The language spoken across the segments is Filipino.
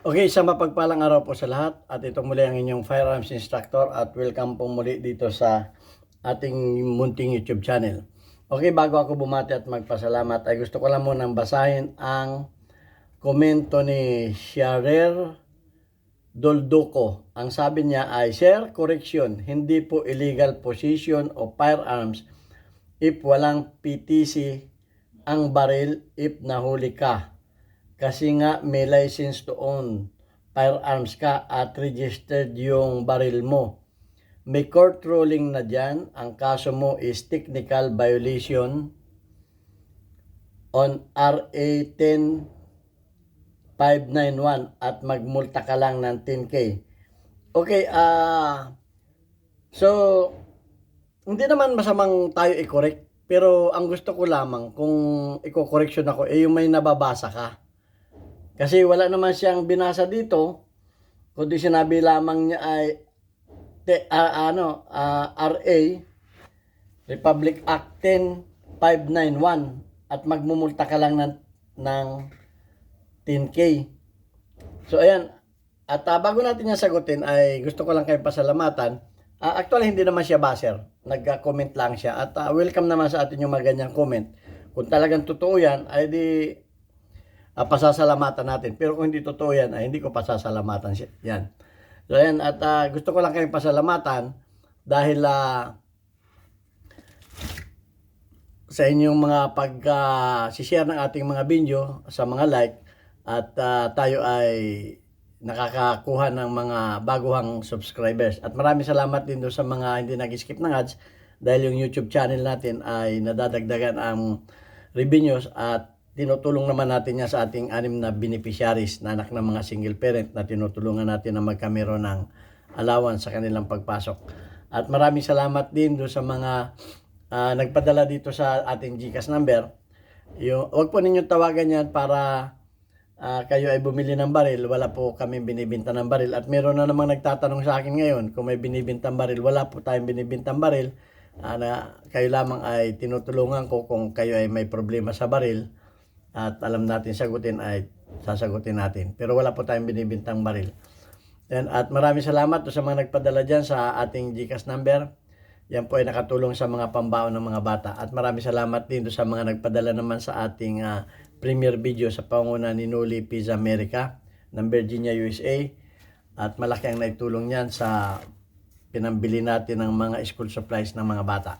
Okay, sa mapagpalang araw po sa lahat at ito muli ang inyong firearms instructor at welcome po muli dito sa ating munting YouTube channel. Okay, bago ako bumati at magpasalamat ay gusto ko lang munang basahin ang komento ni Sharer Dolduco. Ang sabi niya ay, Sir, correction, hindi po illegal possession of firearms if walang PTC ang baril if nahuli ka. Kasi nga may license to own firearms ka at registered yung baril mo. May court ruling na dyan. Ang kaso mo is technical violation on RA 10591 at magmulta ka lang ng 10K. Okay, so hindi naman masamang tayo i-correct. Pero ang gusto ko lamang kung i-correction ako, yung may nababasa ka. Kasi wala naman siyang binasa dito, kundi sinabi lamang niya ay RA Republic Act 10591 at magmumulta ka lang ng 10K. So ayan, at bago natin yan sagutin ay gusto ko lang kayong pasalamatan. Actually hindi naman siya baser, nag-comment lang siya at welcome naman sa atin yung mga ganyang comment. Kung talagang totoo yan ay di pasasalamatan natin. Pero kung hindi totoo yan, ay hindi ko pasasalamatan siya. Yan. So, yan. At gusto ko lang kayong pasalamatan dahil sa inyong mga pag-share ng ating mga video sa mga like at tayo ay nakakakuha ng mga baguhang subscribers. At maraming salamat din doon sa mga hindi nag-skip ng ads dahil yung YouTube channel natin ay nadadagdagan ang revenues at tinutulong naman natin yan sa ating 6 na beneficiaries na anak ng mga single parent na tinutulungan natin na magkameron ng allowance sa kanilang pagpasok. At maraming salamat din doon sa mga nagpadala dito sa ating GCash number. Huwag po ninyong tawagan yan para kayo ay bumili ng baril. Wala po kami binibintang ng baril. At meron na namang nagtatanong sa akin ngayon kung may binibintang baril. Wala po tayong binibintang baril. Na kayo lamang ay tinutulungan ko kung kayo ay may problema sa baril at alam natin sagutin ay sasagutin natin. Pero wala po tayong binibintang baril. At maraming salamat sa mga nagpadala dyan sa ating GCash number. Yan po ay nakatulong sa mga pambaon ng mga bata. At maraming salamat din sa mga nagpadala naman sa ating premiere video sa panguna ni Noli Pizza America ng Virginia, USA. At malaki ang naitulong yan sa pinambili natin ng mga school supplies ng mga bata.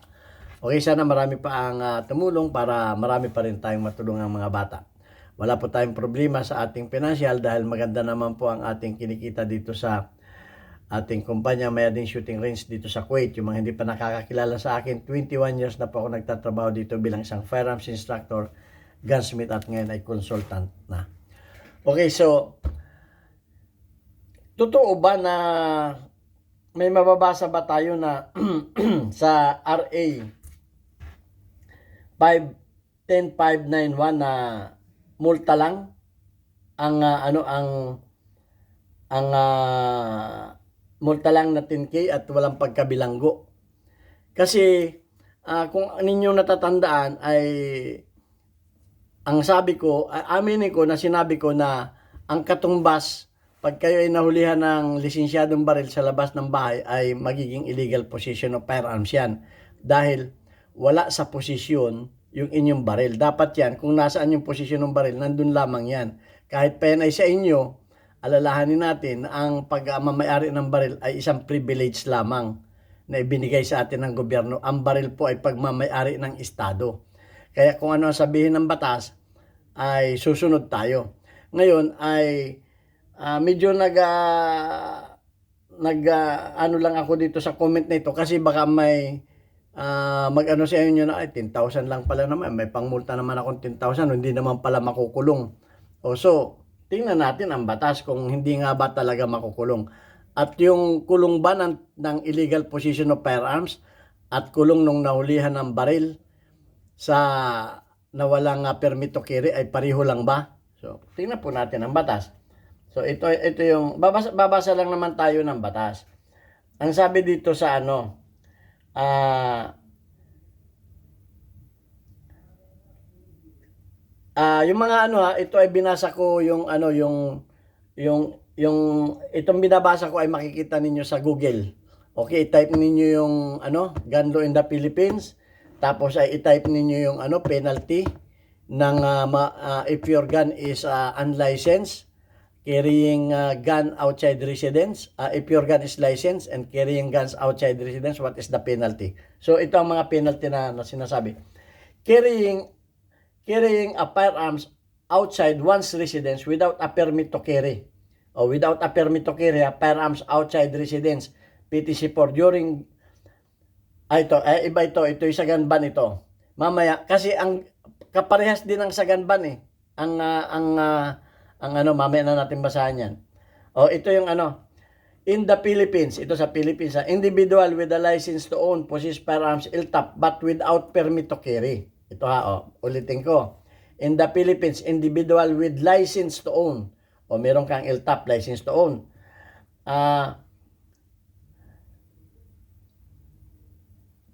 Okay, sana marami pa ang tumulong para marami pa rin tayong matulungan ang mga bata. Wala po tayong problema sa ating financial dahil maganda naman po ang ating kinikita dito sa ating kumpanya. May ding shooting range dito sa Kuwait. Yung mga hindi pa nakakakilala sa akin, 21 years na po ako nagtatrabaho dito bilang isang firearms instructor, gunsmith at ngayon ay consultant na. Okay, so totoo ba na may mababasa ba tayo na sa RA 10591 na multa lang ang multa lang na 10K at walang pagkabilanggo. Kasi kung ninyong natatandaan ay ang sabi ko, aminin ko na sinabi ko na ang katumbas pag kayo ay nahulihan ng lisensyadong baril sa labas ng bahay ay magiging illegal possession of firearms yan. Dahil wala sa posisyon yung inyong baril. Dapat yan, kung nasaan yung posisyon ng baril, nandun lamang yan. Kahit pa yan ay sa inyo, alalahanin natin na ang pagmamayari ng baril ay isang privilege lamang na ibinigay sa atin ng gobyerno. Ang baril po ay pagmamayari ng Estado. Kaya kung ano ang sabihin ng batas, ay susunod tayo. Ngayon ay medyo ano lang ako dito sa comment na ito kasi baka may mag-ano sa inyo na ay 10,000 lang pala naman, may pangmulta naman akong 10,000, hindi naman pala makukulong. So tingnan natin ang batas kung hindi nga ba talaga makukulong. At yung kulong ba ng illegal possession of firearms at kulong nung nahulihan ng baril sa nawalang permit to carry ay pareho lang ba? So tingnan po natin ang batas. So ito yung babasa lang naman tayo ng batas. Ang sabi dito sa yung mga ito ay binasa ko yung yung itong binabasa ko ay makikita ninyo sa Google. Okay, type ninyo yung gun law in the Philippines. Tapos ay i-type ninyo yung penalty ng if your gun is unlicensed, carrying gun outside residence. If your gun is licensed and carrying guns outside residence, what is the penalty? So ito ang mga penalty na sinasabi. Carrying a firearms outside one's residence without a permit to carry. O without a permit to carry firearms outside residence. PTC4 during iba ito yung sa gun ban ito. Mamaya kasi ang kaparehas din ng sa gun ban mamaya na natin basahan yan. O ito yung in the Philippines, ito sa Philippines, individual with a license to own, possess firearms, LTAP, but without permit to carry. Ito ulitin ko. In the Philippines, individual with license to own, o meron kang LTAP, license to own,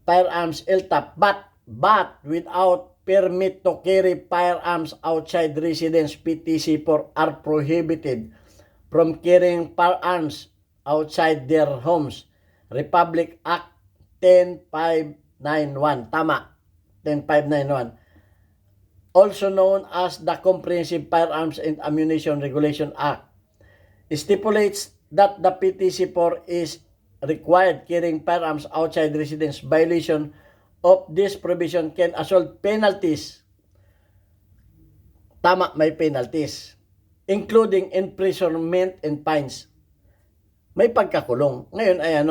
firearms, LTAP, but without permit to carry firearms outside residence, PTC4, are prohibited from carrying firearms outside their homes. Republic Act 10591. Tama. 10591. Also known as the Comprehensive Firearms and Ammunition Regulation Act. Stipulates that the PTC4 is required carrying firearms outside residence. Violation of this provision can result penalties. Tama, may penalties, including imprisonment and fines. May pagkakulong. Ngayon ay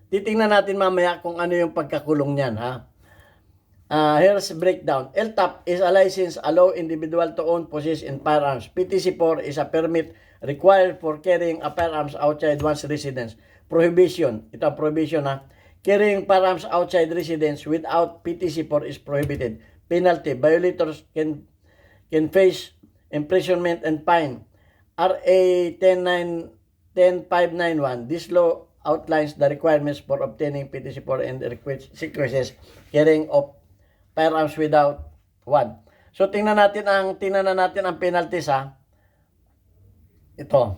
titingnan natin mamaya kung ano yung pagkakulong niyan, ha. Here's breakdown. LTAP is a license allow individual to own, possess in firearms. PTC4 is a permit required for carrying a firearms outside one's residence. Prohibition. Ito ang prohibition, ha. Carrying firearms outside residence without PTC4 is prohibited. Penalty. Violators can face imprisonment and fine. RA 10591. This law outlines the requirements for obtaining PTC4 and the requisites carrying of firearms without one. So tingnan natin ang penalties, ha. Ito.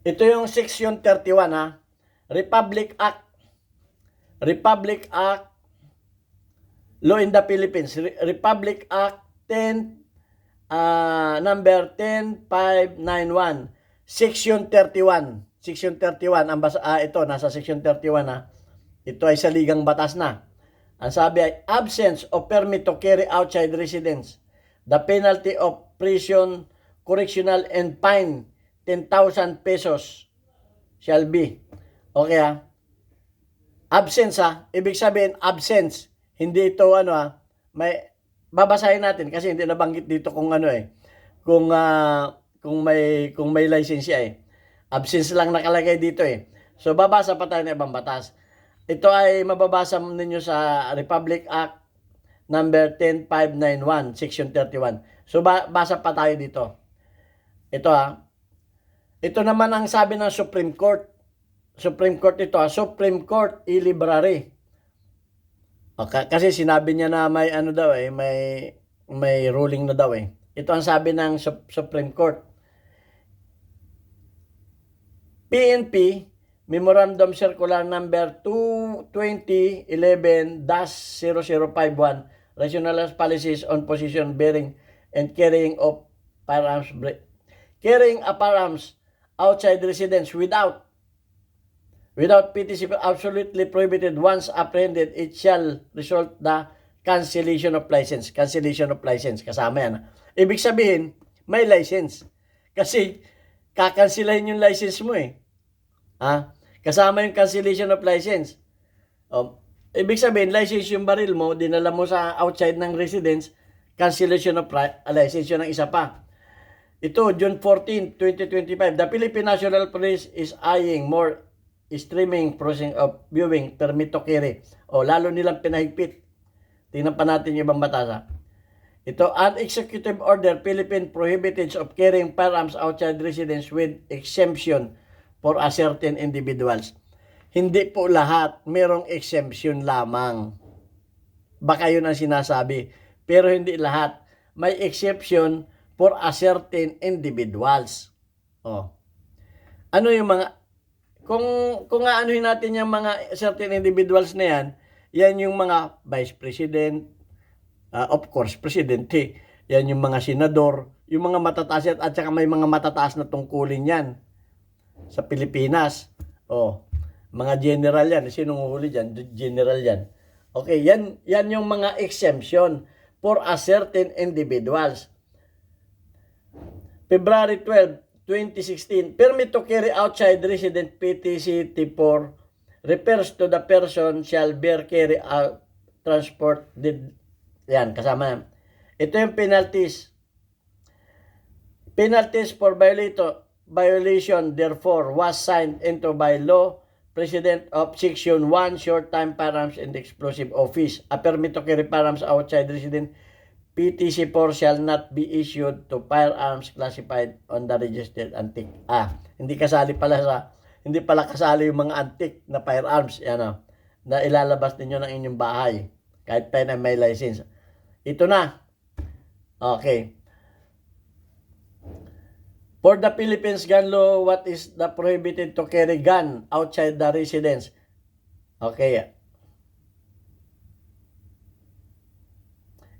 Ito yung section 31, ha. Republic Act Law in the Philippines. Republic Act number 10591. Section 31. Section 31. Ito, nasa Section 31, ha. Ito ay sa ligang batas na. Ang sabi ay, absence of permit to carry outside residence. The penalty of prison, correctional, and fine 10,000 pesos shall be. Okay, ha? Absence, ha? Ibig sabihin, absence. Hindi ito, may, babasahin natin kasi hindi nabanggit dito kung kung may lisensya, Absence lang nakalagay dito, So, babasa pa tayo ng ibang batas. Ito ay mababasa ninyo sa Republic Act number 10591, Section 31. So, basa pa tayo dito. Ito, ha? Ito naman ang sabi ng Supreme Court. Supreme Court ito, Supreme Court e-library. Okay, kasi sinabi niya na may may ruling na daw, Ito ang sabi ng Supreme Court. PNP Memorandum Circular number 22011-0051 Rationalized Policies on Possession, Bearing, and Carrying of Firearms. Carrying a firearms outside residence without PTC absolutely prohibited. Once apprehended, it shall result the cancellation of license. Cancellation of license, kasama yan. Ibig sabihin, may license. Kasi, kakansilahin yung license mo, Kasama yung cancellation of license. Ibig sabihin, license yung baril mo, dinala mo sa outside ng residence, cancellation of license yun ang isa pa. Ito, June 14, 2025, the Philippine National Police is eyeing more streaming processing of viewing permit to carry. Lalo nilang pinahigpit. Tingnan pa natin yung ibang batas. Ito, an executive order, Philippine prohibited of carrying firearms outside residence with exemption for a certain individuals. Hindi po lahat, merong exemption lamang. Baka yun ang sinasabi. pero hindi lahat. May exception for a certain individuals. Oh. Ano yung mga kung aanuhin natin yung mga certain individuals na yan, yan yung mga vice president, of course, presidente. Yan yung mga senador, yung mga matataas at saka may mga matataas na tungkulin yan sa Pilipinas. Oh, mga general yan. Sinong huli dyan? General yan. Okay, yan yung mga exemption for a certain individuals. February 12, 2016, permit to carry outside resident PTC T4 refers to the person shall bear carry out transport. Yan, kasama. Ito yung penalties. Penalties for violation, therefore, was signed into by law, President of Section 1, Short Time Firearms and Explosive Office. A permit to carry firearms outside resident PTC4 shall not be issued to firearms classified on the registered antique. Hindi pala kasali yung mga antique na firearms, na ilalabas ninyo ng inyong bahay kahit pa na may license. Ito na. Okay. For the Philippines gun law, what is the prohibited to carry gun outside the residence? Okay.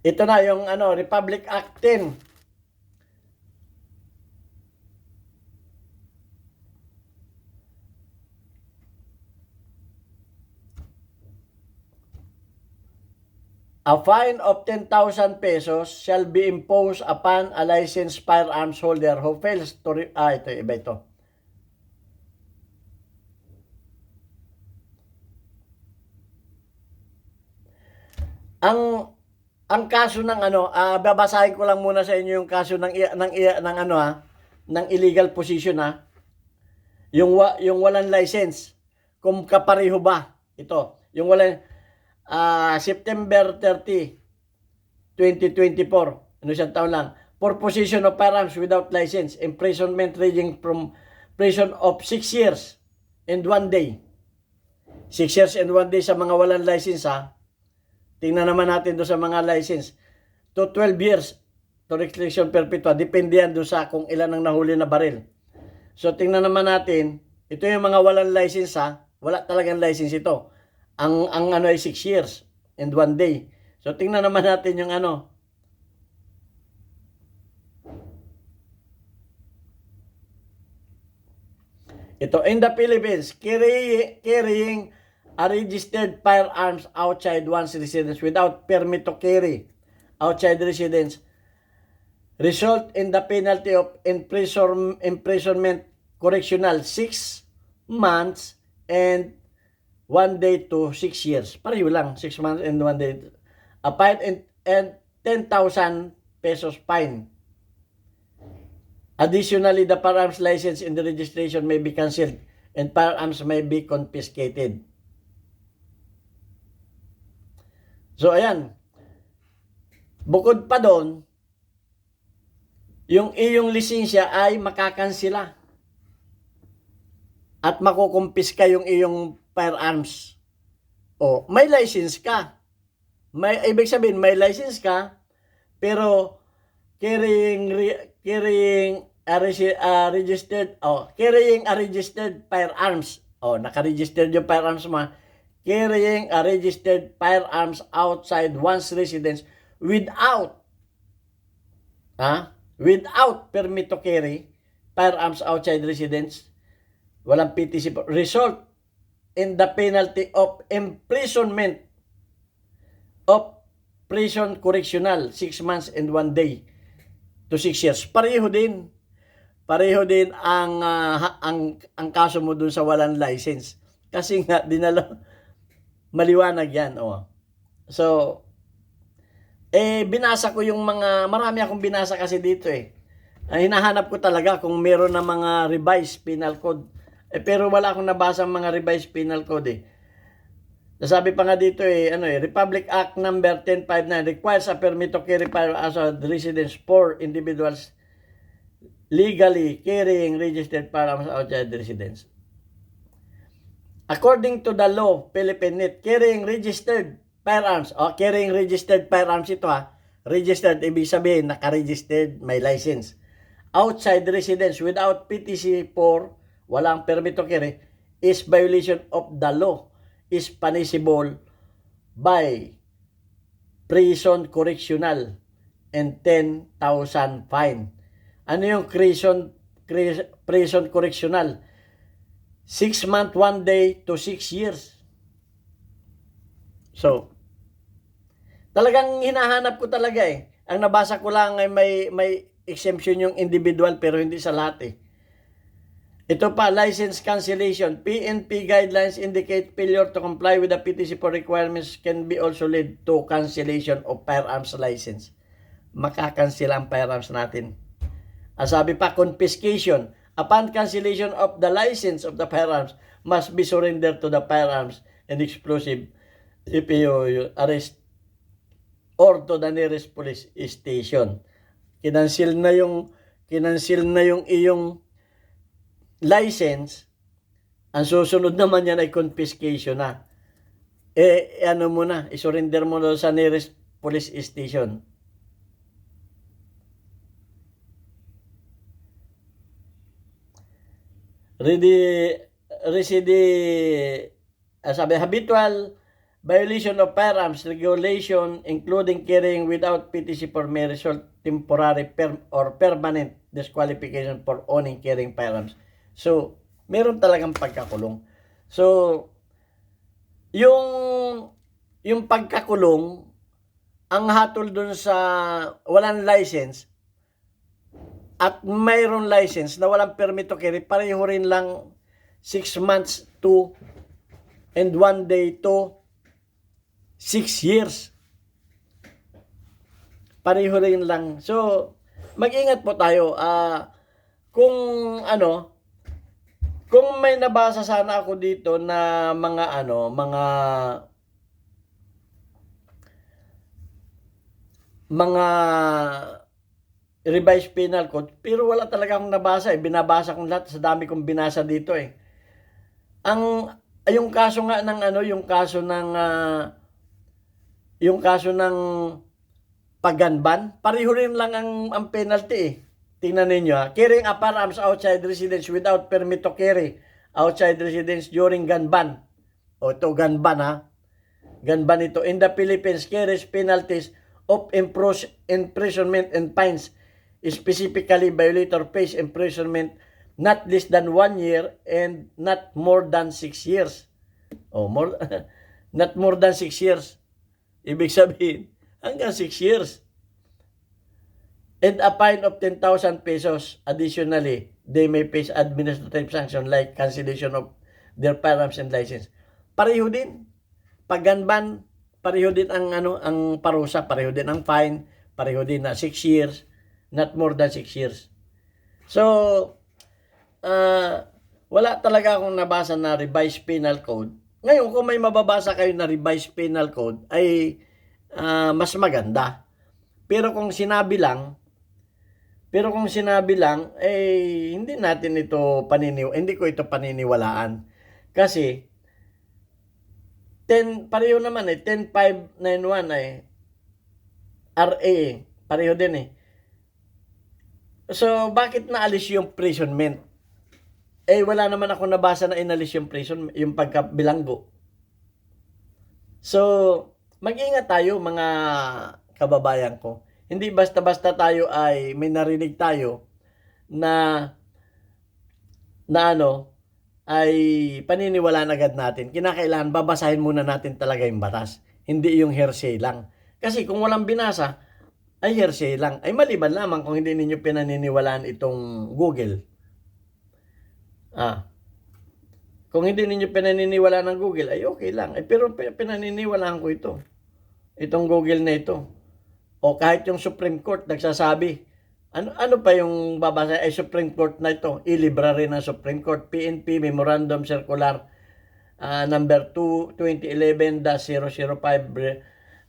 Ito na yung Republic Act 10. A fine of 10,000 pesos shall be imposed upon a licensed firearms holder who fails to ito. Ang kaso ng babasahin ko lang muna sa inyo yung kaso ng illegal possession Yung walang license. Kung kapareho ba ito? Yung walang September 30, 2024. Siyang taon lang. For possession of firearms without license, imprisonment ranging from prison of 6 years and 1 day. 6 years and 1 day sa mga walang license Tingnan naman natin doon sa mga license. To 12 years to restriction perpetua. Depende yan doon sa kung ilan ang nahuli na baril. So tingnan naman natin. Ito yung mga walang license Wala talagang license ito. Ang ay 6 years and 1 day. So tingnan naman natin yung Ito, in the Philippines, carrying a registered firearms outside one's residence without permit to carry outside residence result in the penalty of imprisonment correctional 6 months and 1 day to 6 years. Pareho lang, 6 months and 1 day. A fine and 10,000 pesos fine. Additionally, the firearms license and the registration may be cancelled and firearms may be confiscated. So, ayan. Bukod pa doon, yung iyong lisensya ay makakansila at makukumpiska yung iyong firearms. May license ka. Ibig sabihin, may license ka, pero carrying a registered firearms. Naka-registered yung firearms mo. Carrying a registered firearms outside one's residence without permit to carry firearms outside residence, walang PTC, result in the penalty of imprisonment of prison correctional 6 months and 1 day to 6 years. Pareho din ang kaso mo dun sa walang license. Kasi nga maliwanag yan. So, binasa ko yung marami akong binasa kasi dito hinahanap ko talaga kung meron na mga revised penal code. Pero wala akong nabasa mga revised penal code Nasabi pa nga dito Republic Act number 1059 requires a permit to carry firearms as a residence for individuals legally carrying registered firearms outside the residence. According to the law, Philippine Net, carrying registered firearms ito registered, ibig sabihin, naka-registered, may license. Outside residence without PTC4, walang permit to carry, is violation of the law, is punishable by prison correctional and 10,000 fine. Ano yung prison correctional? 6 months, 1 day to 6 years. So, talagang hinahanap ko talaga eh. Ang nabasa ko lang ay may exemption yung individual pero hindi sa lahat eh. Ito pa, license cancellation. PNP guidelines indicate failure to comply with the PTC4 requirements can be also lead to cancellation of firearms license. Makakancel ang firearms natin. Ang sabi pa, confiscation. Upon cancellation of the license of the firearms, must be surrendered to the firearms and explosive EPO arrest or to the nearest police station. Kinansil na yung iyong license, ang susunod naman yan ay confiscation na. Ano mo na, isurrender mo na sa nearest police station. Sabi, habitual violation of firearms regulation including carrying without PTC4 may result temporary or permanent disqualification for owning carrying firearms. So, meron talagang pagkakulong. So, yung pagkakulong, ang hatol dun sa walang license at mayroon license na walang permit to carry, pareho rin lang 6 months to and 1 day to 6 years. Pareho rin lang. So, mag-ingat po tayo. Kung may nabasa sana ako dito na mga revised penal code, pero wala talaga akong nabasa eh. Binabasa kong lahat sa dami kong binasa dito eh. Yung kaso nga ng yung kaso ng pagganban, pareho rin lang ang penalty eh. Tingnan ninyo ha. Carrying a firearms outside residence without permit to carry outside residence during gun ban. O ito, gun ban ha. Gun ban ito. In the Philippines, carries penalties of imprisonment and fines. Specifically, violator face imprisonment not less than 1 year and not more than 6 years. Not more than 6 years. Ibig sabihin, hanggang 6 years. And a fine of 10,000 pesos. Additionally, they may face administrative sanction like cancellation of their firearms and license. Pareho din. Pag gunban, pareho din ang parusa, pareho din ang fine, pareho din na 6 years, not more than 6 years. So, wala talaga akong nabasa na revised penal code. Ngayon, kung may mababasa kayo na revised penal code, ay mas maganda. Pero kung sinabi lang, hindi natin ito hindi ko ito paniniwalaan. Kasi, pareho naman 10591 RA, pareho din eh. So, bakit naalis yung imprisonment? Wala naman ako nabasa na inalis yung prison, yung pagkabilanggo. So, mag-ingat tayo mga kababayan ko. Hindi basta-basta tayo ay may narinig tayo na ay paniniwalaan agad natin. Kinakailangan babasahin muna natin talaga yung batas. Hindi yung hearsay lang. Kasi kung walang binasa, ay hearsay lang. Ay maliban lamang kung hindi ninyo pinaniniwalaan itong Google. Kung hindi ninyo pinaniniwalaan ng Google, ay okay lang. Pero pinaniniwalaan ko ito. Itong Google na ito. O kahit yung Supreme Court nagsasabi, ano pa yung babasa ay Supreme Court na ito? Ilibra rin ng Supreme Court. PNP Memorandum Circular number 2011-005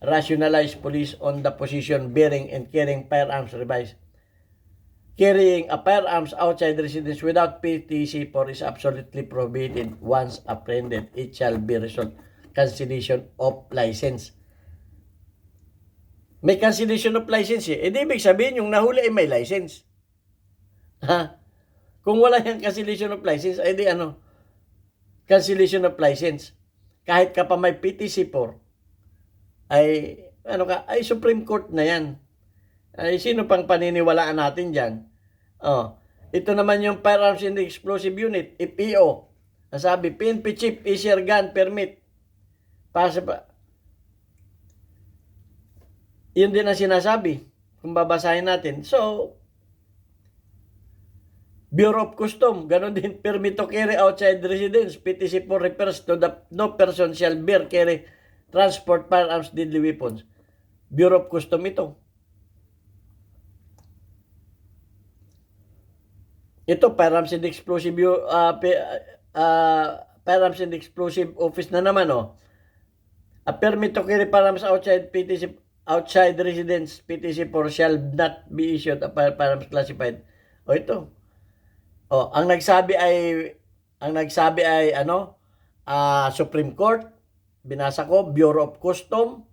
Rationalized Police on the Position, Bearing, and Carrying Firearms Revised. Carrying a firearms outside residence without PTC4 is absolutely prohibited. Once apprehended, it shall be result cancellation of license. May cancellation of license eh. Eh di ibig sabihin yung nahuli ay may license. Ha? Kung wala yung cancellation of license, ay di ano? Cancellation of license. Kahit ka pa may PTC4, ay ano ka, ay Supreme Court na yan. Ay sino pang paniniwalaan natin dyan? Oh, ito naman yung Firearms and Explosive Unit, FEO. Ang sabi, PNP Chief Issuer Gun Permit. Yun din ang sinasabi kung babasahin natin. So, Bureau of Custom, ganon din, permit to carry outside residence, PTC4 refers to the no person shall bear, carry, transport firearms, deadly weapons. Bureau of Custom ito. Ito, Firearms and Explosive, Firearms and Explosive Office na naman, oh. A permit to carry firearms outside residence, PTC4 shall not be issued a firearms classified. O ito. O, ang nagsabi ay ano, Supreme Court, binasa ko, Bureau of Custom,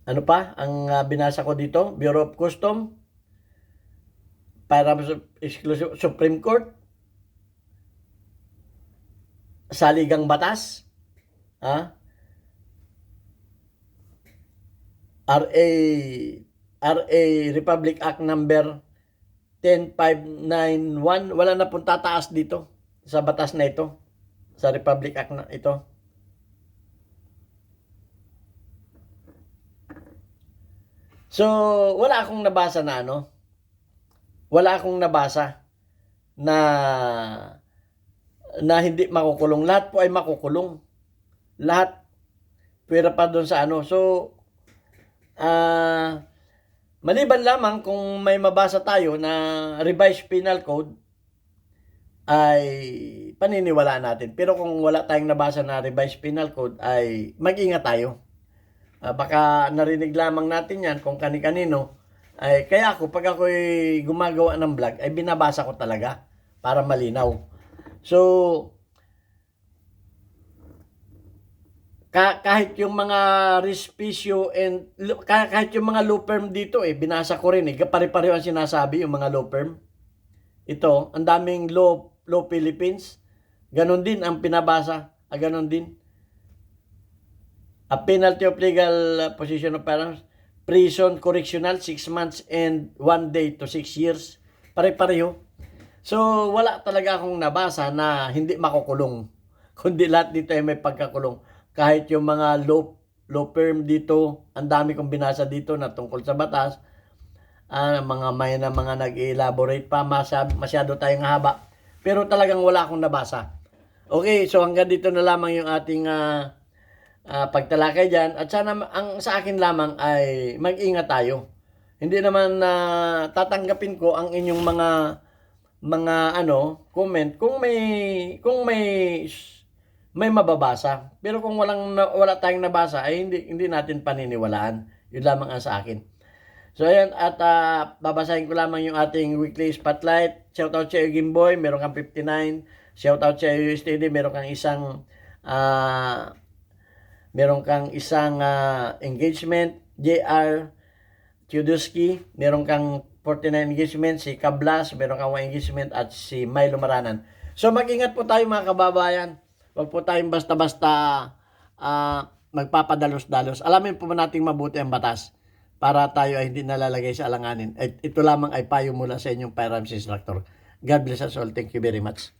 ano pa, ang binasa ko dito, Bureau of Custom, Firearms Exclusive, Supreme Court, Saligang Batas, RA Republic Act number 10591, wala na pong tataas dito sa batas na ito, sa Republic Act na ito. So, wala akong nabasa na ano, wala akong nabasa na hindi makukulong. Lahat po ay makukulong. Lahat. Pwera pa doon sa ano. So, maliban lamang kung may mabasa tayo na revised penal code, ay paniniwalaan natin. Pero kung wala tayong nabasa na revised penal code, ay mag-ingat tayo. Baka narinig lamang natin yan kung kani-kanino. Ay, kaya ako, pag ako'y gumagawa ng vlog, ay binabasa ko talaga para malinaw. So, kahit yung mga respisyo and kahit yung mga law firm dito binasa ko rin pare-pareho ang sinasabi yung mga law firm. Ito, ang daming law Philippines. Ganon din ang pinabasa. Ganon din. A penalty of legal possession of firearms, prison correctional 6 months and 1 day to 6 years. Pare-pareho. So, wala talaga akong nabasa na hindi makukulong. Kundi lahat dito ay may pagkakulong. Kahit yung mga law firm dito, ang dami kong binasa dito na tungkol sa batas. Mga nag-elaborate pa, masyado tayong haba. Pero talagang wala akong nabasa. Okay, so hanggang dito na lamang yung ating pagtalakay dyan. At sana ang sa akin lamang ay mag-ingat tayo. Hindi naman tatanggapin ko ang inyong mga comment kung may mababasa. Pero kung wala tayong nabasa ay hindi natin paniniwalaan. Yun lamang ang sa akin. So ayan, at babasahin ko lamang yung ating weekly spotlight. Shoutout sa iyo Gimboy, meron kang 59. Shoutout sa iyo USTD, meron kang isang engagement. JR Chuduski, meron kang 49 engagement. Si Kablas, meron kang 1 engagement. At si Milo Maranan. So mag-ingat po tayo mga kababayan. Huwag po tayong basta-basta magpapadalos-dalos. Alamin po nating mabuti ang batas para tayo ay hindi nalalagay sa alanganin. Ito lamang ay payo mula sa inyong firearms instructor. God bless us all. Thank you very much.